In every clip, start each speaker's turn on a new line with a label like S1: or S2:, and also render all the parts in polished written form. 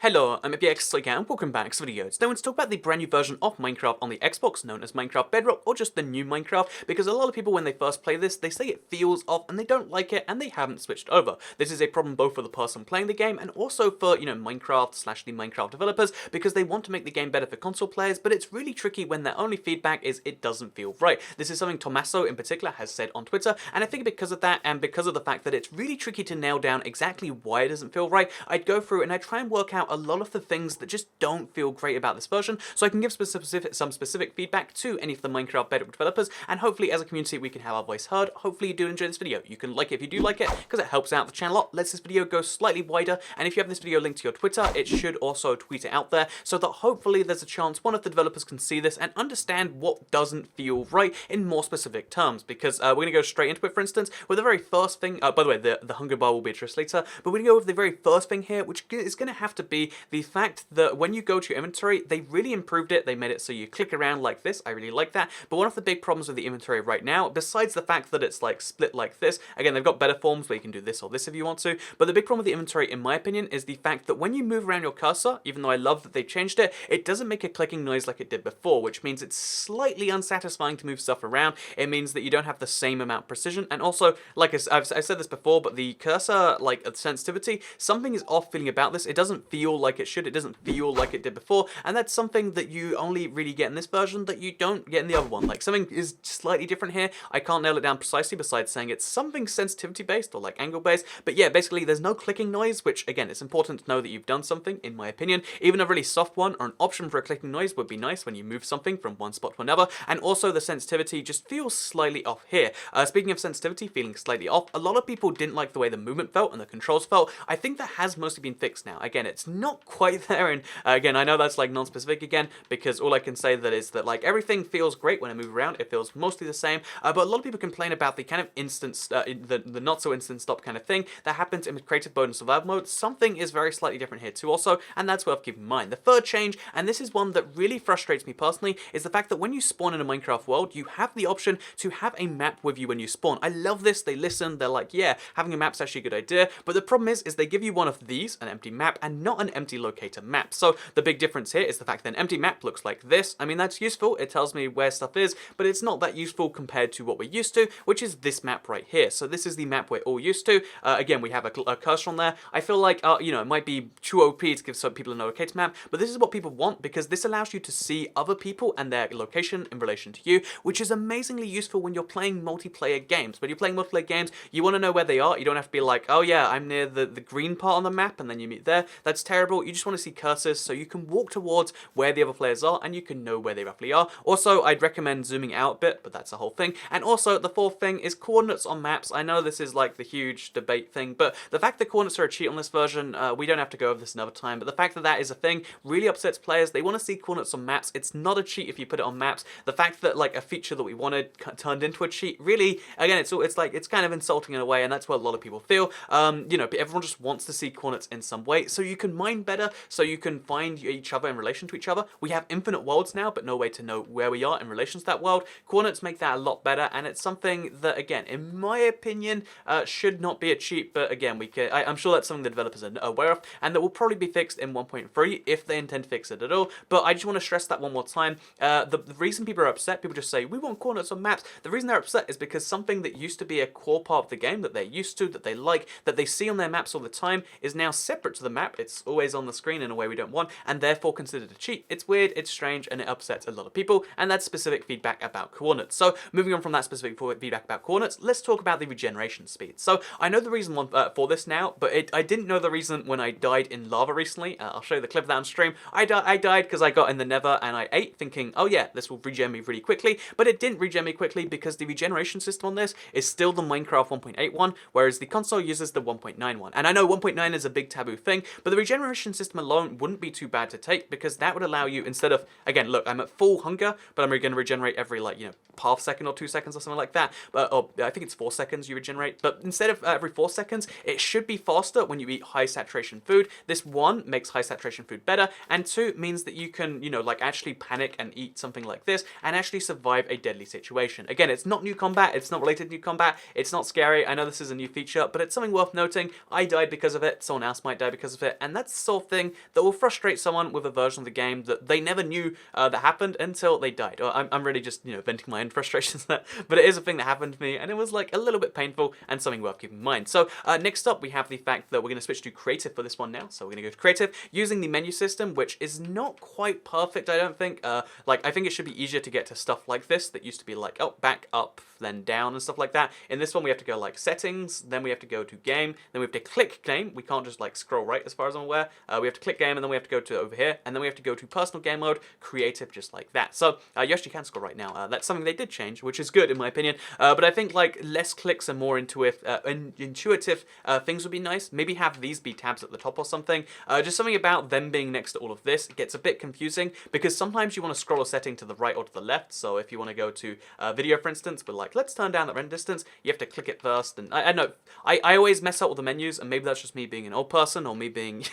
S1: Hello, I'm FBX again, and welcome back to the video. Today I want to talk about the brand new version of Minecraft on the Xbox, known as Minecraft Bedrock, or just the new Minecraft, because a lot of people when they first play this, they say it feels off and they don't like it and they haven't switched over. This is a problem both for the person playing the game and also for, Minecraft / the Minecraft developers, because they want to make the game better for console players, but it's really tricky when their only feedback is it doesn't feel right. This is something Tommaso in particular has said on Twitter, and I think because of that and because of the fact that it's really tricky to nail down exactly why it doesn't feel right, I'd go through and I'd try and work out a lot of the things that just don't feel great about this version, so I can give some specific feedback to any of the Minecraft Bedrock developers, and hopefully as a community we can have our voice heard. Hopefully you do enjoy this video. You can like it if you do like it, because it helps out the channel a lot, lets this video go slightly wider, and if you have this video linked to your Twitter, it should also tweet it out there, so that hopefully there's a chance one of the developers can see this and understand what doesn't feel right in more specific terms, because we're going to go straight into it. For instance, with the very first thing, by the way, the hunger bar will be addressed later, but we're going to go with the very first thing here, which is going to have to be the fact that when you go to your inventory, they really improved it. They made it so you click around like this. I really like that. But one of the big problems with the inventory right now, besides the fact that it's like split like this, again, they've got better forms where you can do this or this if you want to, but the big problem with the inventory, in my opinion, is the fact that when you move around your cursor, even though I love that they've changed it, it doesn't make a clicking noise like it did before, which means it's slightly unsatisfying to move stuff around. It means that you don't have the same amount of precision, and also, like I've said this before, but the cursor, like sensitivity, something is off feeling about this. It doesn't feel like it should. It doesn't feel like it did before, and that's something that you only really get in this version that you don't get in the other one. Like, something is slightly different here. I can't nail it down precisely besides saying it's something sensitivity based or like angle based, but yeah, basically there's no clicking noise, which again, it's important to know that you've done something, in my opinion. Even a really soft one or an option for a clicking noise would be nice when you move something from one spot to another, and also the sensitivity just feels slightly off here. Speaking of sensitivity feeling slightly off, a lot of people didn't like the way the movement felt and the controls felt. I think that has mostly been fixed now. Again, it's not quite there, and again, I know that's like non-specific again, because all I can say that is that like everything feels great when I move around. It feels mostly the same, but a lot of people complain about the kind of instant, the not so instant stop kind of thing that happens in creative mode and survival mode. Something is very slightly different here too also, and that's worth keeping in mind. The third change, and this is one that really frustrates me personally, is the fact that when you spawn in a Minecraft world, you have the option to have a map with you when you spawn. I love this. They listen. They're like, yeah, having a map's actually a good idea, but the problem is they give you one of these, an empty map, and not an empty locator map. So the big difference here is the fact that an empty map looks like this. I mean, that's useful. It tells me where stuff is, but it's not that useful compared to what we're used to, which is this map right here. So this is the map we're all used to. Again, we have a cursor on there. I feel like, it might be too OP to give some people a locator map, but this is what people want, because this allows you to see other people and their location in relation to you, which is amazingly useful when you're playing multiplayer games. When you're playing multiplayer games, you want to know where they are. You don't have to be like, oh yeah, I'm near the green part on the map, and then you meet there. That's terrible. You just want to see cursors so you can walk towards where the other players are and you can know where they roughly are. Also, I'd recommend zooming out a bit, but that's a whole thing. And also, the fourth thing is coordinates on maps. I know this is like the huge debate thing, but the fact that coordinates are a cheat on this version, we don't have to go over this another time, but the fact that that is a thing really upsets players. They want to see coordinates on maps. It's not a cheat if you put it on maps. The fact that like a feature that we wanted turned into a cheat, really, again, it's kind of insulting in a way, and that's what a lot of people feel. Everyone just wants to see coordinates in some way, so you can mine better, so you can find each other in relation to each other. We have infinite worlds now, but no way to know where we are in relation to that world. Coordinates make that a lot better, and it's something that, again, in my opinion, should not be a cheat, but again, I'm sure that's something the developers are aware of, and that will probably be fixed in 1.3 if they intend to fix it at all. But I just want to stress that one more time. The reason people are upset, people just say, we want coordinates on maps. The reason they're upset is because something that used to be a core part of the game that they're used to, that they like, that they see on their maps all the time, is now separate to the map. It's always on the screen in a way we don't want, and therefore considered a cheat. It's weird, it's strange, and it upsets a lot of people, and that's specific feedback about coordinates. So moving on from that specific feedback about coordinates, let's talk about the regeneration speed. So I know the reason for this now, but I didn't know the reason when I died in lava recently. I'll show you the clip of that on stream. I died because I got in the nether and I ate, thinking, oh yeah, this will regen me really quickly, but it didn't regen me quickly because the regeneration system on this is still the Minecraft 1.8 one, whereas the console uses the 1.9 one. And I know 1.9 is a big taboo thing, but the regeneration system alone wouldn't be too bad to take, because that would allow you, instead of, again, look, I'm at full hunger, but I'm going to regenerate every, like, half second or 2 seconds or something like that. Or I think it's 4 seconds you regenerate, but instead of every 4 seconds, it should be faster when you eat high saturation food. This, one, makes high saturation food better, and two, means that you can, actually panic and eat something like this and actually survive a deadly situation. Again, it's not new combat, it's not related to new combat, it's not scary. I know this is a new feature, but it's something worth noting. I died because of it, someone else might die because of it, and that's the sort of thing that will frustrate someone with a version of the game that they never knew that happened until they died. Or I'm really just, venting my own frustrations there, but it is a thing that happened to me, and it was like a little bit painful and something worth keeping in mind. So next up, we have the fact that we're going to switch to creative for this one now. So we're going to go to creative using the menu system, which is not quite perfect, I don't think. I think it should be easier to get to stuff like this that used to be like, oh, back, up, then down and stuff like that. In this one, we have to go like settings, then we have to go to game, then we have to click game. We can't just like scroll right as far as I'm aware. We have to click game, and then we have to go to over here, and then we have to go to personal game mode, creative, just like that. So you actually can scroll right now. That's something they did change, which is good in my opinion. But I think like less clicks and more intuitive things would be nice. Maybe have these be tabs at the top or something. Just something about them being next to all of this. It gets a bit confusing because sometimes you want to scroll a setting to the right or to the left. So if you want to go to video, for instance, but like let's turn down the render distance, you have to click it first. And I know I always mess up with the menus, and maybe that's just me being an old person or me being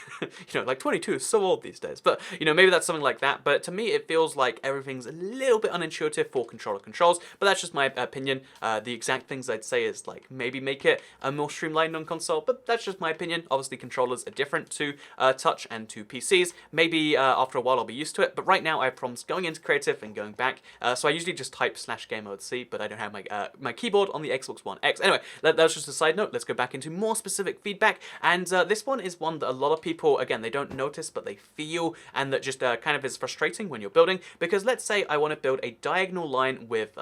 S1: like 22 is so old these days. But maybe that's something like that. But to me, it feels like everything's a little bit unintuitive for controller controls. But that's just my opinion. The exact things I'd say is like maybe make it more streamlined on console. But that's just my opinion. Obviously, controllers are different to touch and to PCs. Maybe after a while I'll be used to it. But right now I have problems going into creative and going back. So I usually just type /game mode C, but I don't have my keyboard on the Xbox One X. Anyway, that's just a side note. Let's go back into more specific feedback. And this one is one that a lot of people, again, they don't notice, but they feel, and that just kind of is frustrating when you're building. Because let's say I want to build a diagonal line with,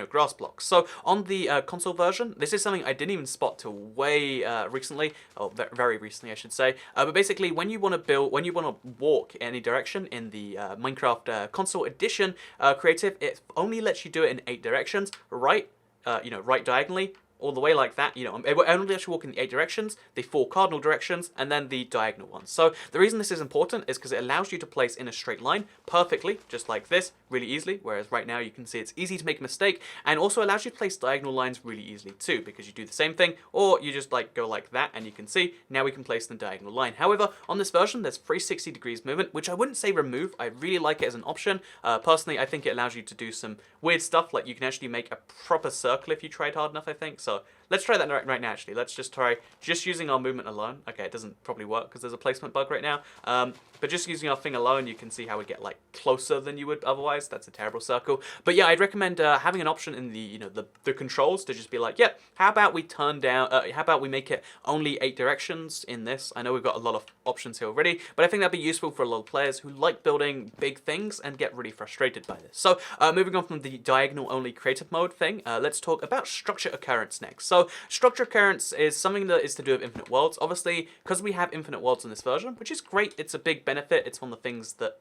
S1: grass blocks. So on the console version, this is something I didn't even spot till way recently, or very recently, I should say. But basically, when you want to walk any direction in the Minecraft console edition creative, it only lets you do it in 8 directions, right? Right diagonally, all the way like that. It only lets you walk in the 8 directions, the 4 cardinal directions, and then the diagonal ones. So the reason this is important is because it allows you to place in a straight line perfectly, just like this, really easily, whereas right now you can see it's easy to make a mistake, and also allows you to place diagonal lines really easily too, because you do the same thing, or you just like go like that, and you can see, now we can place the diagonal line. However, on this version, there's 360 degrees movement, which I wouldn't say remove. I really like it as an option. Personally, I think it allows you to do some weird stuff, like you can actually make a proper circle if you tried hard enough, I think. So let's try that right now, actually. Let's just try just using our movement alone. Okay, it doesn't probably work because there's a placement bug right now. But just using our thing alone, you can see how we get like closer than you would otherwise. That's a terrible circle. But yeah, I'd recommend having an option in the controls to just be like, yeah, how about we turn down, how about we make it only 8 directions in this? I know we've got a lot of options here already, but I think that'd be useful for a lot of players who like building big things and get really frustrated by this. So moving on from the diagonal only creative mode thing, let's talk about structure occurrence next. So structure occurrence is something that is to do with infinite worlds. Obviously, because we have infinite worlds in this version, which is great, it's a big benefit. It's one of the things that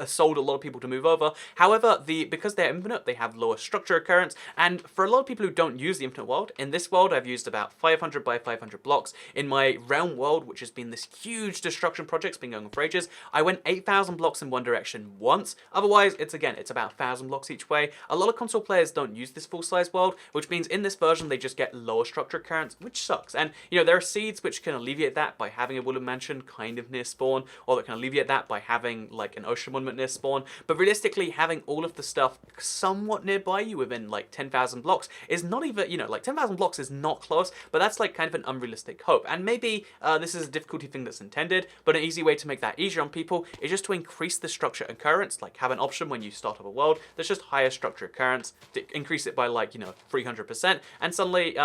S1: sold a lot of people to move over. However, because they're infinite, they have lower structure occurrence. And for a lot of people who don't use the infinite world, in this world I've used about 500 by 500 blocks. In my realm world, which has been this huge destruction project, it's been going on for ages, I went 8,000 blocks in one direction once. Otherwise, it's about 1,000 blocks each way. A lot of console players don't use this full-size world, which means in this version they just get lower structure occurrence, which sucks. And there are seeds which can alleviate that by having a wooden mansion kind of near spawn, or that can alleviate that by having like an ocean monument near spawn. But realistically, having all of the stuff somewhat nearby you within like 10,000 blocks is not even, like 10,000 blocks is not close, but that's like kind of an unrealistic hope. And maybe this is a difficulty thing that's intended, but an easy way to make that easier on people is just to increase the structure occurrence, like have an option when you start up a world that's just higher structure occurrence, to increase it by like 300%, and suddenly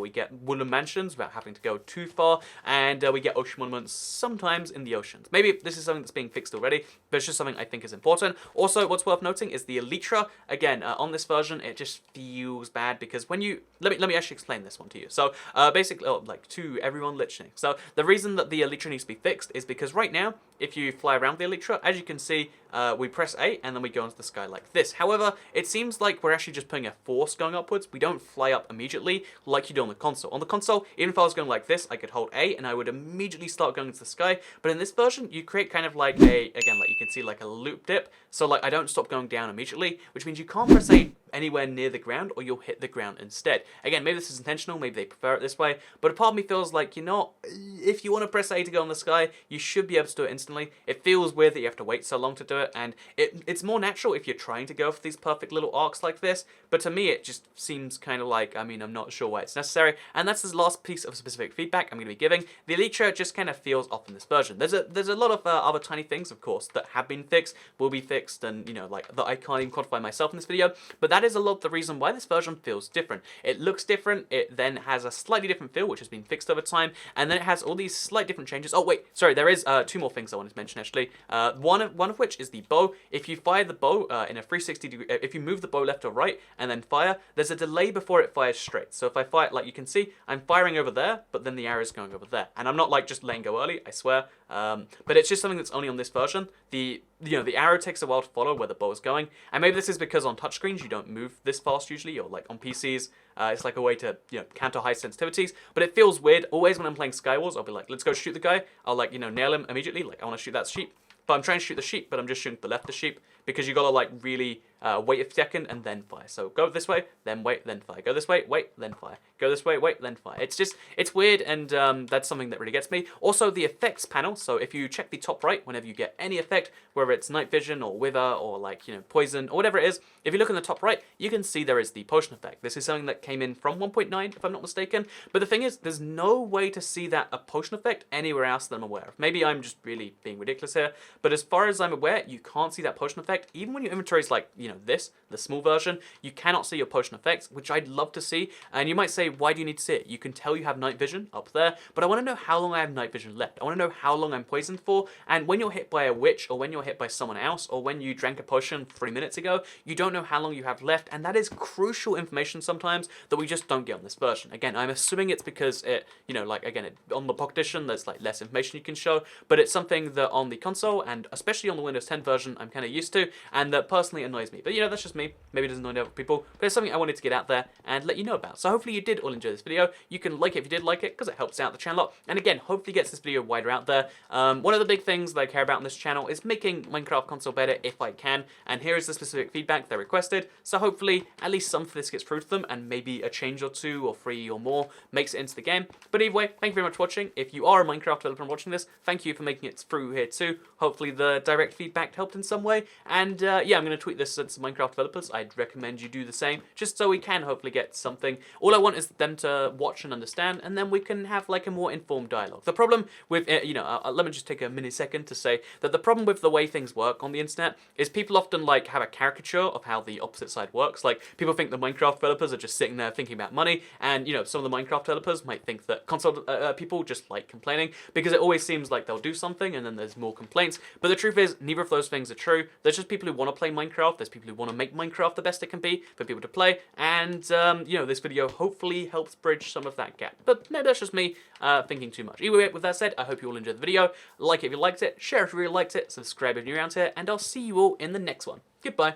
S1: we get wooden mansions without having to go too far, and we get ocean monuments sometimes in the oceans. Maybe this is something that's being fixed already, but it's just something I think is important. Also, what's worth noting is the elytra. Again, on this version, it just feels bad because when you let me actually explain this one to you. So basically, to everyone listening. So the reason that the elytra needs to be fixed is because right now, if you fly around the elytra, as you can see, we press A and then we go into the sky like this. However, it seems like we're actually just putting a force going upwards. We don't fly up immediately like you do on the console. On the console, even if I was going like this, I could hold A and I would immediately start going into the sky. But in this version, you create kind of like you can see like a loop dip. So like I don't stop going down immediately, which means you can't press A anywhere near the ground or you'll hit the ground instead. Again, maybe this is intentional, maybe they prefer it this way, but a part of me feels like, you know, if you want to press A to go in the sky, you should be able to do it instantly. It feels weird that you have to wait so long to do it, and it's more natural if you're trying to go for these perfect little arcs like this, but to me it just seems kind of like, I mean, I'm not sure why it's necessary, and that's the last piece of specific feedback I'm going to be giving. The Elytra just kind of feels off in this version. There's a lot of other tiny things, of course, that have been fixed, will be fixed, and, you know, like, that I can't even quantify myself in this video, but that is a lot of the reason why this version feels different. It looks different, it then has a slightly different feel, which has been fixed over time, and then it has all these slight different changes. Oh wait, sorry, there is two more things I wanted to mention actually. One of which is the bow. If you fire the bow in a 360 degree, if you move the bow left or right and then fire, there's a delay before it fires straight. So if I fire, like you can see, I'm firing over there, but then the arrow's going over there, and I'm not like just letting go early, I swear. But it's just something that's only on this version. The arrow takes a while to follow where the bow is going, and maybe this is because on touchscreens you don't move this fast usually, or like on PCs, it's like a way to, you know, counter high sensitivities, but it feels weird. Always when I'm playing Skywars, I'll be like, let's go shoot the guy. I'll, like, you know, nail him immediately, like I want to shoot that sheep, but I'm trying to shoot the sheep, but I'm just shooting the left of the sheep, because you gotta like really wait a second and then fire. So go this way, then wait, then fire. Go this way, wait, then fire. Go this way, wait, then fire. It's weird, and that's something that really gets me. Also, the effects panel. So if you check the top right, whenever you get any effect, whether it's night vision or wither or, like, you know, poison or whatever it is, if you look in the top right, you can see there is the potion effect. This is something that came in from 1.9, if I'm not mistaken. But the thing is, there's no way to see that a potion effect anywhere else that I'm aware of. Maybe I'm just really being ridiculous here, but as far as I'm aware, you can't see that potion effect. Even when your inventory is like, you know, this, the small version, you cannot see your potion effects, which I'd love to see. And you might say, why do you need to see it? You can tell you have night vision up there, but I want to know how long I have night vision left. I want to know how long I'm poisoned for, and when you're hit by a witch, or when you're hit by someone else, or when you drank a potion 3 minutes ago, you don't know how long you have left, and that is crucial information sometimes that we just don't get on this version. Again, I'm assuming it's because it, you know, like, again, on the Pocket Edition, there's like less information you can show, but it's something that on the console, and especially on the Windows 10 version, I'm kind of used to, and that personally annoys me. But, you know, that's just me. Maybe it doesn't annoy other people, but it's something I wanted to get out there and let you know about. So hopefully you did all enjoy this video. You can like it if you did like it, because it helps out the channel a lot. And again, hopefully gets this video wider out there. One of the big things that I care about on this channel is making Minecraft console better if I can, and here is the specific feedback they requested. So hopefully at least some of this gets through to them, and maybe a change or 2 or 3 or more makes it into the game. But either way, thank you very much for watching. If you are a Minecraft developer and watching this, thank you for making it through here too. Hopefully the direct feedback helped in some way. And yeah, I'm going to tweet this at some Minecraft developers. I'd recommend you do the same, just so we can hopefully get something. All I want is them to watch and understand, and then we can have like a more informed dialogue. The problem with, you know, let me just take a mini second to say that the problem with the way things work on the internet is people often like have a caricature of how the opposite side works. Like, people think the Minecraft developers are just sitting there thinking about money, and, you know, some of the Minecraft developers might think that console people just like complaining, because it always seems like they'll do something and then there's more complaints. But the truth is, neither of those things are true. There's just people who want to play Minecraft. There's people who want to make Minecraft the best it can be for people to play, and you know, this video hopefully helps bridge some of that gap. But maybe that's just me thinking too much. Either way, with that said, I hope you all enjoyed the video. Like it if you liked it, share if you really liked it, subscribe if you're new around here, and I'll see you all in the next one. Goodbye.